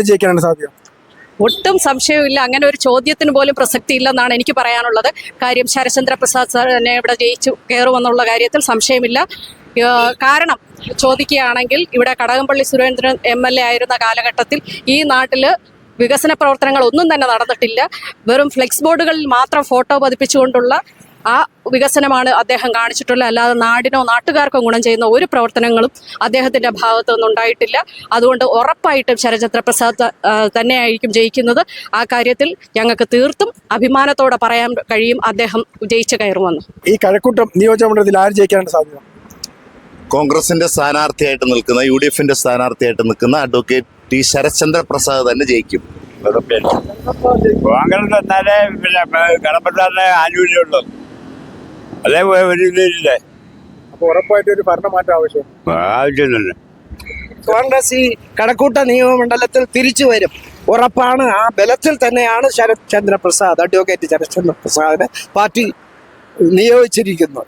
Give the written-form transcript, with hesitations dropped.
ജയിക്കാനാണ് സാധ്യത? ഒട്ടും സംശയമില്ല. അങ്ങനെ ഒരു ചോദ്യത്തിന് പോലും പ്രസക്തി ഇല്ലെന്നാണ് എനിക്ക് പറയാനുള്ളത്. കാര്യം ശരത്ചന്ദ്ര പ്രസാദ് സാർ തന്നെ ഇവിടെ ജയിച്ചു കയറുമെന്നുള്ള കാര്യത്തിൽ സംശയമില്ല. കാരണം ചോദിക്കുകയാണെങ്കിൽ ഇവിടെ കടകംപള്ളി സുരേന്ദ്രൻ MLA ആയിരുന്ന കാലഘട്ടത്തിൽ ഈ നാട്ടിൽ വികസന പ്രവർത്തനങ്ങൾ ഒന്നും തന്നെ നടന്നിട്ടില്ല. വെറും ഫ്ലെക്സ് ബോർഡുകളിൽ മാത്രം ഫോട്ടോ പതിപ്പിച്ചുകൊണ്ടുള്ള ആ വികസനമാണ് അദ്ദേഹം കാണിച്ചിട്ടുള്ളത്. അല്ലാതെ നാടിനോ നാട്ടുകാർക്കോ ഗുണം ചെയ്യുന്ന ഒരു പ്രവർത്തനങ്ങളും അദ്ദേഹത്തിൻ്റെ ഭാഗത്തുനിന്നും ഉണ്ടായിട്ടില്ല. അതുകൊണ്ട് ഉറപ്പായിട്ടും ശരത്ചന്ദ്ര പ്രസാദ് തന്നെയായിരിക്കും ജയിക്കുന്നത്. ആ കാര്യത്തിൽ ഞങ്ങൾക്ക് തീർത്തും അഭിമാനത്തോടെ പറയാൻ കഴിയും അദ്ദേഹം ജയിച്ചു കയറുമെന്ന്. ഈ കഴക്കൂട്ടം നിയോജകമണ്ഡലത്തിൽ ആര് ജയിക്കാനാണ് സാധ്യത? കോൺഗ്രസിന്റെ സ്ഥാനാർത്ഥിയായിട്ട് നിൽക്കുന്ന UDFന്റെ സ്ഥാനാർത്ഥിയായിട്ട് നിൽക്കുന്ന അഡ്വക്കേറ്റ് ടി ശരത്ചന്ദ്ര പ്രസാദ് തന്നെ ജയിക്കും. കോൺഗ്രസ് എന്നാലേ പിന്നെ കടമ്പത്താറിനെ ആനുകൂല്യമുള്ളൂ. അതേ ഒരു ഇതില്ലേ. അപ്പോൾ ഉറപ്പായിട്ടും ഒരു ഭരണമാറ്റം ആവശ്യം തന്നെ. കോൺഗ്രസ് ഈ കഴക്കൂട്ട നിയമമണ്ഡലത്തിൽ തിരിച്ചു വരും, ഉറപ്പാണ്. ആ ബലത്തിൽ തന്നെയാണ് അഡ്വക്കേറ്റ് ശരത്ചന്ദ്ര പ്രസാദിനെ പാർട്ടി നിയോഗിച്ചിരിക്കുന്നത്.